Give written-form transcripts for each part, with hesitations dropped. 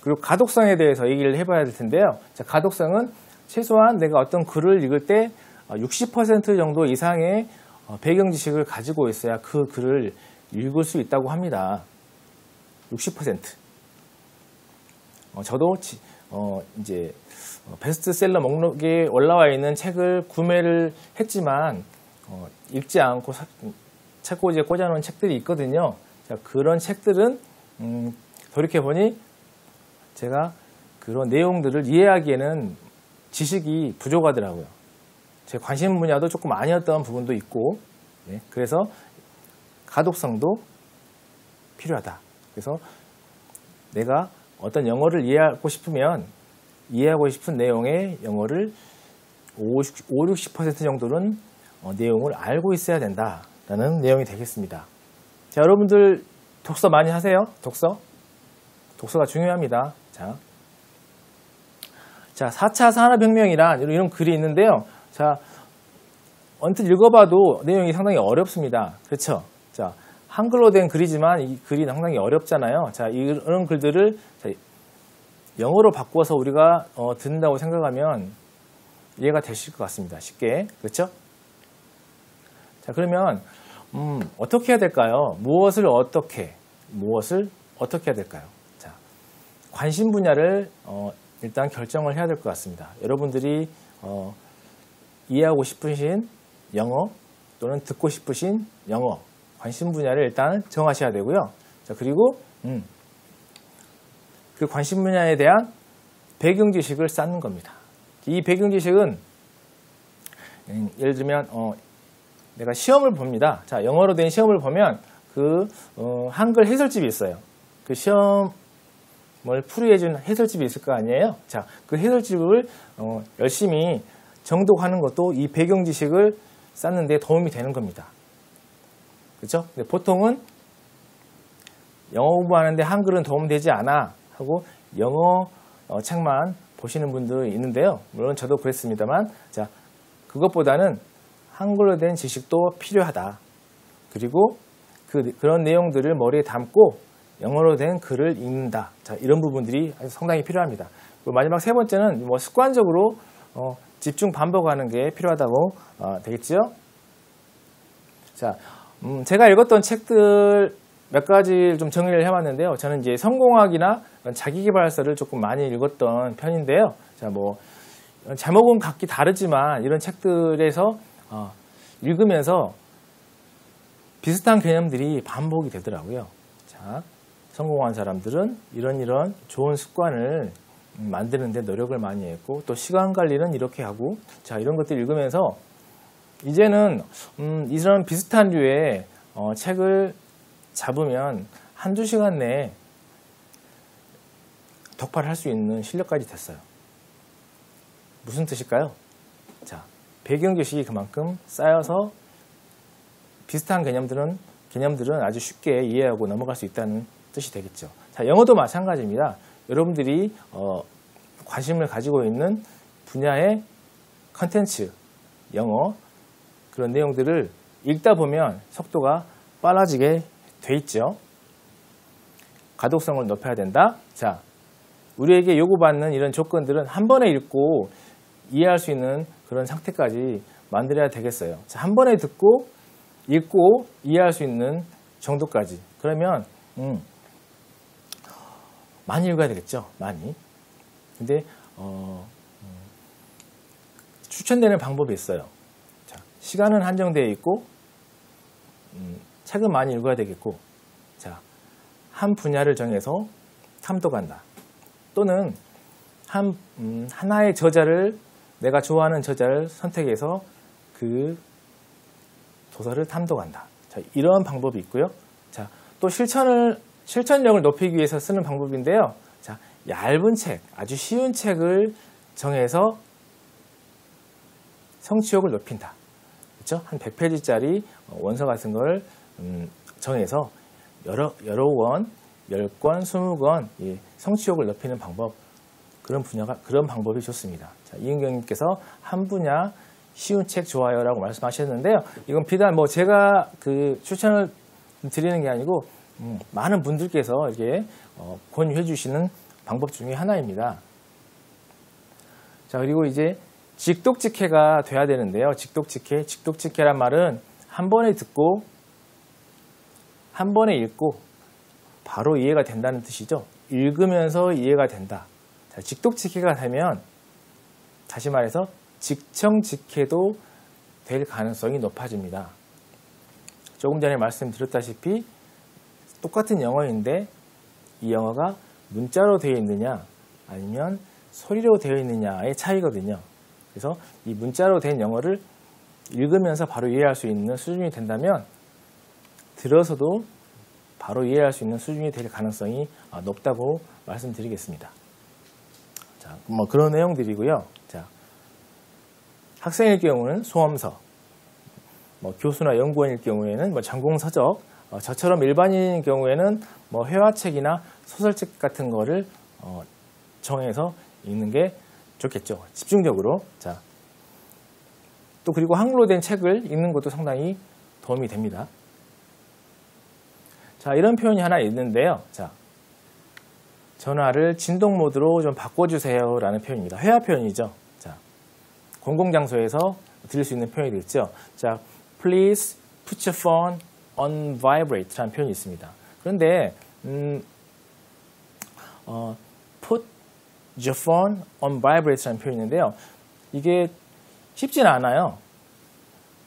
그리고 가독성에 대해서 얘기를 해봐야 될 텐데요. 자, 가독성은 최소한 내가 어떤 글을 읽을 때 60% 정도 이상의 배경 지식을 가지고 있어야 그 글을 읽을 수 있다고 합니다. 60%. 저도 이제 베스트셀러 목록에 올라와 있는 책을 구매를 했지만 읽지 않고 책꽂이에 꽂아놓은 책들이 있거든요. 자, 그런 책들은 돌이켜보니 제가 그런 내용들을 이해하기에는 지식이 부족하더라고요. 제 관심 분야도 조금 아니었던 부분도 있고, 네, 그래서 가독성도 필요하다. 그래서 내가 어떤 영어를 이해하고 싶으면 이해하고 싶은 내용의 영어를 50-60% 정도는 내용을 알고 있어야 된다라는 내용이 되겠습니다. 자, 여러분들 독서 많이 하세요? 독서가 중요합니다. 자, 4차 산업혁명이란 이런 글이 있는데요. 자, 언뜻 읽어봐도 내용이 상당히 어렵습니다. 그렇죠? 자, 한글로 된 글이지만 이 글이 상당히 어렵잖아요. 자, 이런 글들을 영어로 바꿔서 우리가 듣는다고 생각하면 이해가 되실 것 같습니다. 쉽게. 그렇죠? 자, 그러면 어떻게 해야 될까요? 무엇을 어떻게 해야 될까요? 자, 관심 분야를 일단 결정을 해야 될 것 같습니다. 여러분들이 이해하고 싶으신 영어 또는 듣고 싶으신 영어 관심 분야를 일단 정하셔야 되고요. 자, 그리고 그 관심 분야에 대한 배경 지식을 쌓는 겁니다. 이 배경 지식은 예를 들면 내가 시험을 봅니다. 자, 영어로 된 시험을 보면 그 한글 해설집이 있어요. 그 시험을 풀이해준 해설집이 있을 거 아니에요. 자, 그 해설집을 열심히 정독하는 것도 이 배경 지식을 쌓는 데 도움이 되는 겁니다. 그렇죠? 근데 보통은 영어 공부하는데 한글은 도움되지 않아 하고 영어 책만 보시는 분들이 있는데요. 물론 저도 그랬습니다만, 자, 그것보다는 한글로 된 지식도 필요하다. 그리고 그런 내용들을 머리에 담고 영어로 된 글을 읽는다. 자, 이런 부분들이 상당히 필요합니다. 그리고 마지막 세 번째는 습관적으로 집중 반복하는 게 필요하다고 되겠죠? 자, 제가 읽었던 책들 몇 가지 좀 정리를 해봤는데요. 저는 이제 성공학이나 자기계발서를 조금 많이 읽었던 편인데요. 자, 제목은 각기 다르지만 이런 책들에서 읽으면서 비슷한 개념들이 반복이 되더라고요. 자, 성공한 사람들은 이런 좋은 습관을 만드는 데 노력을 많이 했고, 또 시간 관리는 이렇게 하고, 자, 이런 것들 읽으면서 이제는 이런 비슷한 류의 책을 잡으면 한두 시간 내에 독파를 할 수 있는 실력까지 됐어요. 무슨 뜻일까요? 자, 배경 지식이 그만큼 쌓여서 비슷한 개념들은 아주 쉽게 이해하고 넘어갈 수 있다는 뜻이 되겠죠. 자, 영어도 마찬가지입니다. 여러분들이 관심을 가지고 있는 분야의 컨텐츠, 영어, 그런 내용들을 읽다 보면 속도가 빨라지게 돼 있죠. 가독성을 높여야 된다. 자, 우리에게 요구받는 이런 조건들은 한 번에 읽고 이해할 수 있는 그런 상태까지 만들어야 되겠어요. 자, 한 번에 듣고 읽고 이해할 수 있는 정도까지. 그러면 많이 읽어야 되겠죠. 많이. 근데 추천되는 방법이 있어요. 자, 시간은 한정되어 있고 책은 많이 읽어야 되겠고, 자, 한 분야를 정해서 탐독한다. 또는 하나의 저자를, 내가 좋아하는 저자를 선택해서 그 도서를 탐독한다. 자, 이런 방법이 있고요. 자, 또 실천력을 높이기 위해서 쓰는 방법인데요. 자, 얇은 책, 아주 쉬운 책을 정해서 성취욕을 높인다. 그렇죠? 한 100페이지짜리 원서 같은 걸 정해서 여러 권, 10권, 20권 성취욕을 높이는 방법, 그런 방법이 좋습니다. 자, 이은경님께서 한 분야 쉬운 책 좋아요라고 말씀하셨는데요. 이건 비단 제가 그 추천을 드리는 게 아니고 많은 분들께서 이렇게 권유해 주시는 방법 중에 하나입니다. 자, 그리고 이제 직독직해가 돼야 되는데요. 직독직해란 말은 한 번에 듣고 한 번에 읽고 바로 이해가 된다는 뜻이죠. 읽으면서 이해가 된다. 자, 직독직해가 되면 다시 말해서 직청직해도 될 가능성이 높아집니다. 조금 전에 말씀드렸다시피 똑같은 영어인데 이 영어가 문자로 되어 있느냐 아니면 소리로 되어 있느냐의 차이거든요. 그래서 이 문자로 된 영어를 읽으면서 바로 이해할 수 있는 수준이 된다면 들어서도 바로 이해할 수 있는 수준이 될 가능성이 높다고 말씀드리겠습니다. 자, 뭐 그런 내용들이고요. 자, 학생일 경우는 소험서, 뭐 교수나 연구원일 경우에는 뭐 전공서적, 저처럼 일반인인 경우에는 뭐 회화책이나 소설책 같은 거를 정해서 읽는 게 좋겠죠. 집중적으로. 자, 또 그리고 한글로 된 책을 읽는 것도 상당히 도움이 됩니다. 자, 이런 표현이 하나 있는데요. 자, 전화를 진동 모드로 좀 바꿔주세요 라는 표현입니다. 회화 표현이죠. 자, 공공장소에서 들을 수 있는 표현이 되겠죠. 자, please put your phone on vibrate 라는 표현이 있습니다. 그런데 put your phone on vibrate 라는 표현이 있는데요. 이게 쉽지는 않아요.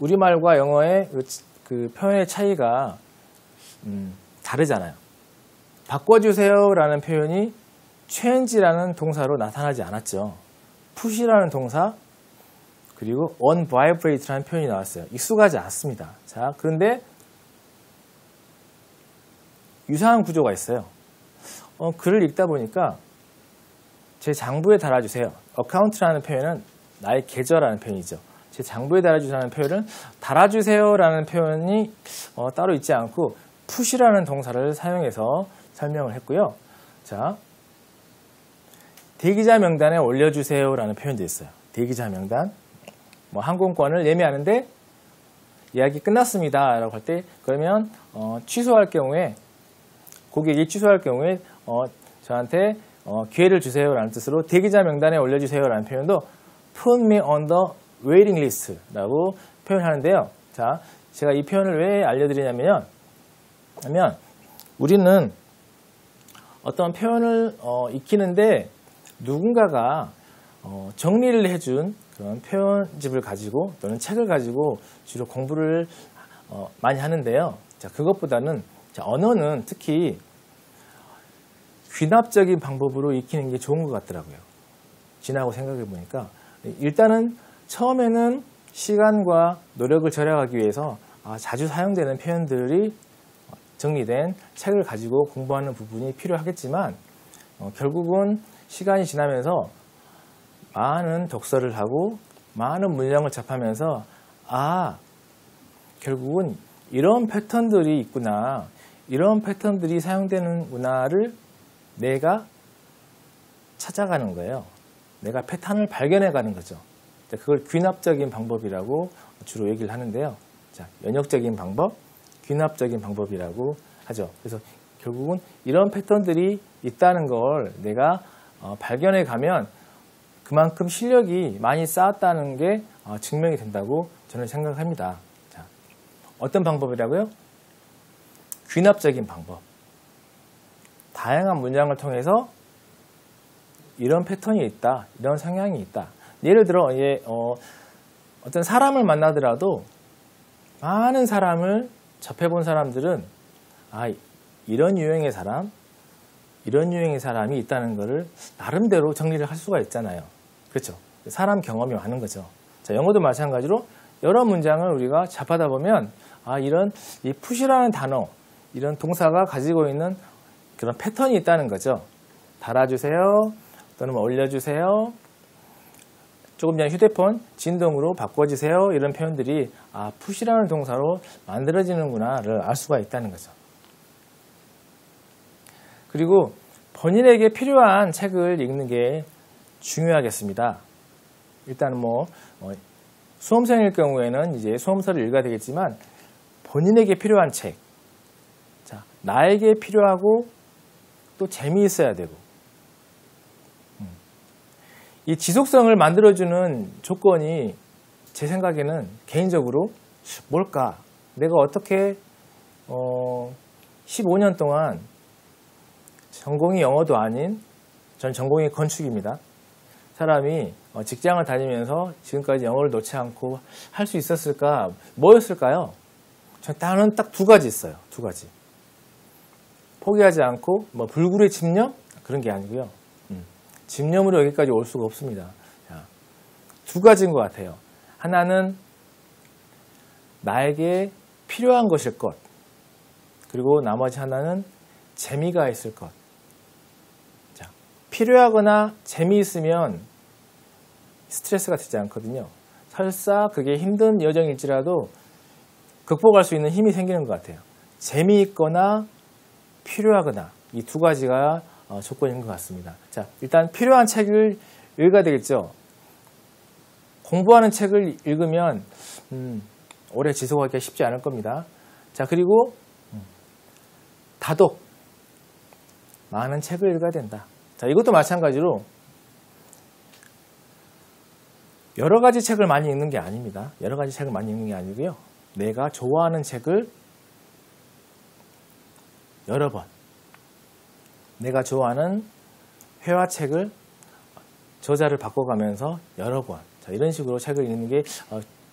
우리말과 영어의 그 표현의 차이가 다르잖아요. 바꿔주세요 라는 표현이 change라는 동사로 나타나지 않았죠. put이라는 동사 그리고 on vibrate라는 표현이 나왔어요. 익숙하지 않습니다. 자, 그런데 유사한 구조가 있어요. 글을 읽다 보니까 제 장부에 달아주세요. account라는 표현은 나의 계좌라는 표현이죠. 제 장부에 달아주세요라는 표현은 달아주세요라는 표현이 따로 있지 않고 put이라는 동사를 사용해서 설명을 했고요. 자, 대기자 명단에 올려주세요라는 표현도 있어요. 대기자 명단. 뭐 항공권을 예매하는데 예약이 끝났습니다 라고 할 때 그러면 취소할 경우에 고객이 취소할 경우에 저한테 기회를 주세요 라는 뜻으로 대기자 명단에 올려주세요 라는 표현도 put me on the waiting list 라고 표현하는데요. 자, 제가 이 표현을 왜 알려드리냐면 우리는 어떤 표현을 익히는데 누군가가 정리를 해준 그런 표현집을 가지고 또는 책을 가지고 주로 공부를 많이 하는데요. 자, 그것보다는 언어는 특히 귀납적인 방법으로 익히는 게 좋은 것 같더라고요. 지나고 생각해 보니까 일단은 처음에는 시간과 노력을 절약하기 위해서 자주 사용되는 표현들이 정리된 책을 가지고 공부하는 부분이 필요하겠지만 결국은 시간이 지나면서 많은 독서를 하고 많은 문장을 접하면서 결국은 이런 패턴들이 있구나, 이런 패턴들이 사용되는구나를 내가 찾아가는 거예요. 내가 패턴을 발견해가는 거죠. 그걸 귀납적인 방법이라고 주로 얘기를 하는데요. 자, 연역적인 방법, 귀납적인 방법이라고 하죠. 그래서 결국은 이런 패턴들이 있다는 걸 내가 발견해 가면 그만큼 실력이 많이 쌓았다는 게 증명이 된다고 저는 생각합니다. 자, 어떤 방법이라고요? 귀납적인 방법. 다양한 문장을 통해서 이런 패턴이 있다, 이런 성향이 있다. 예를 들어 어떤 사람을 만나더라도 많은 사람을 접해본 사람들은 이런 유형의 사람, 이런 유형의 사람이 있다는 것을 나름대로 정리를 할 수가 있잖아요. 그렇죠? 사람 경험이 많은 거죠. 자, 영어도 마찬가지로 여러 문장을 우리가 접하다 보면 이런 이 put이라는 단어, 이런 동사가 가지고 있는 그런 패턴이 있다는 거죠. 달아주세요, 또는 올려주세요, 조금 전에 휴대폰 진동으로 바꿔주세요, 이런 표현들이 put이라는 동사로 만들어지는구나를 알 수가 있다는 거죠. 그리고 본인에게 필요한 책을 읽는 게 중요하겠습니다. 일단 수험생일 경우에는 이제 수험서를 읽어야 되겠지만 본인에게 필요한 책, 자, 나에게 필요하고 또 재미있어야 되고 이 지속성을 만들어주는 조건이 제 생각에는 개인적으로 뭘까? 내가 어떻게 15년 동안 전공이 영어도 아닌 전 전공이 건축입니다. 사람이 직장을 다니면서 지금까지 영어를 놓지 않고 할 수 있었을까? 뭐였을까요? 저는 딱 두 가지 있어요. 두 가지. 포기하지 않고 뭐 불굴의 집념? 그런 게 아니고요. 집념으로 여기까지 올 수가 없습니다. 두 가지인 것 같아요. 하나는 나에게 필요한 것일 것. 그리고 나머지 하나는 재미가 있을 것. 자, 필요하거나 재미있으면 스트레스가 되지 않거든요. 설사 그게 힘든 여정일지라도 극복할 수 있는 힘이 생기는 것 같아요. 재미있거나 필요하거나 이 두 가지가 조건인 것 같습니다. 자, 일단 필요한 책을 읽어야 되겠죠. 공부하는 책을 읽으면 오래 지속하기가 쉽지 않을 겁니다. 자, 그리고 다독. 많은 책을 읽어야 된다. 자, 이것도 마찬가지로 여러 가지 책을 많이 읽는 게 아닙니다. 여러 가지 책을 많이 읽는 게 아니고요. 내가 좋아하는 책을 여러 번, 내가 좋아하는 회화책을 저자를 바꿔가면서 여러 번, 자, 이런 식으로 책을 읽는 게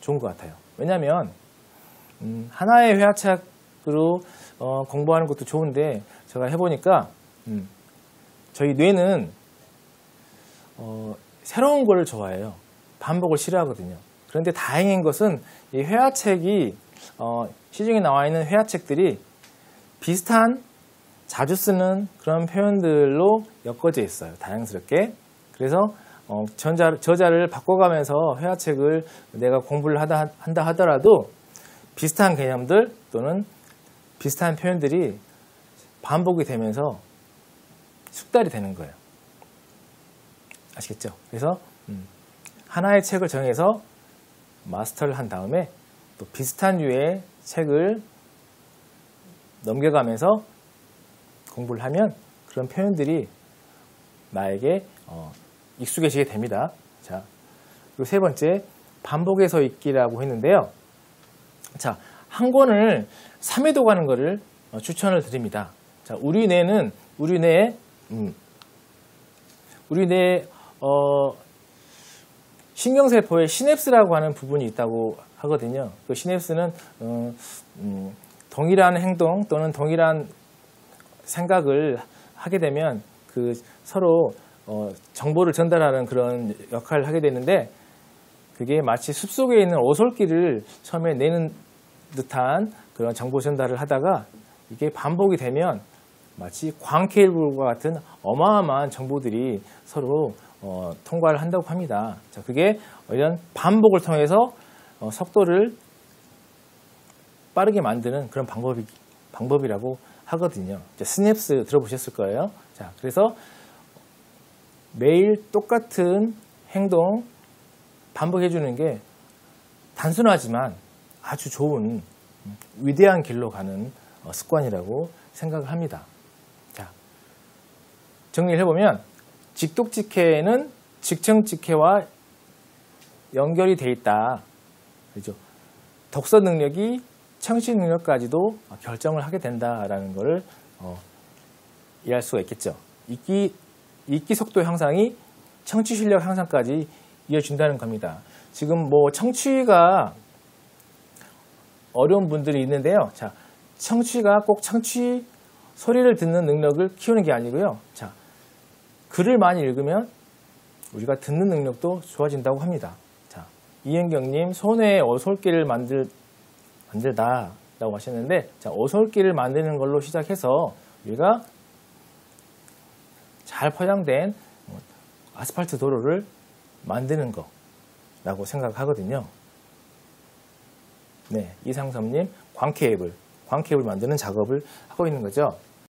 좋은 것 같아요. 왜냐하면 하나의 회화책으로 공부하는 것도 좋은데 제가 해보니까 저희 뇌는 새로운 걸 좋아해요. 반복을 싫어하거든요. 그런데 다행인 것은 이 회화책이 시중에 나와 있는 회화책들이 비슷한 자주 쓰는 그런 표현들로 엮어져 있어요. 다양스럽게. 그래서 저자를 바꿔가면서 회화책을 내가 공부를 한다 하더라도 비슷한 개념들 또는 비슷한 표현들이 반복이 되면서 숙달이 되는 거예요. 아시겠죠? 그래서 하나의 책을 정해서 마스터를 한 다음에 또 비슷한 류의 책을 넘겨가면서 공부를 하면 그런 표현들이 나에게 익숙해지게 됩니다. 자, 그리고 세 번째, 반복해서 읽기라고 했는데요. 자, 한 권을 3회독 하는 것을 추천을 드립니다. 자, 우리 뇌에 신경세포에 시냅스라고 하는 부분이 있다고 하거든요. 그 시냅스는 동일한 행동 또는 동일한 생각을 하게 되면 그 서로 정보를 전달하는 그런 역할을 하게 되는데 그게 마치 숲속에 있는 오솔길을 처음에 내는 듯한 그런 정보 전달을 하다가 이게 반복이 되면 마치 광케이블과 같은 어마어마한 정보들이 서로 통과를 한다고 합니다. 자, 그게 이런 반복을 통해서 속도를 빠르게 만드는 그런 방법이라고 하거든요. 스냅스 들어보셨을 거예요. 자, 그래서 매일 똑같은 행동 반복해 주는 게 단순하지만 아주 좋은 위대한 길로 가는 습관이라고 생각을 합니다. 자, 정리를 해보면 직독직해는 직청직해와 연결이 돼 있다. 그렇죠? 독서 능력이 청취 능력까지도 결정을 하게 된다라는 것을 이해할 수가 있겠죠. 읽기 속도 향상이 청취 실력 향상까지 이어진다는 겁니다. 지금 뭐 청취가 어려운 분들이 있는데요. 자, 청취가 꼭 청취 소리를 듣는 능력을 키우는 게 아니고요. 자, 글을 많이 읽으면 우리가 듣는 능력도 좋아진다고 합니다. 자, 이현경님 손에 오솔길을 만들다라고 하셨는데, 자, 오솔길을 만드는 걸로 시작해서 우리가 잘 포장된 아스팔트 도로를 만드는 거라고 생각하거든요. 네, 이상섭님 광케이블 만드는 작업을 하고 있는 거죠.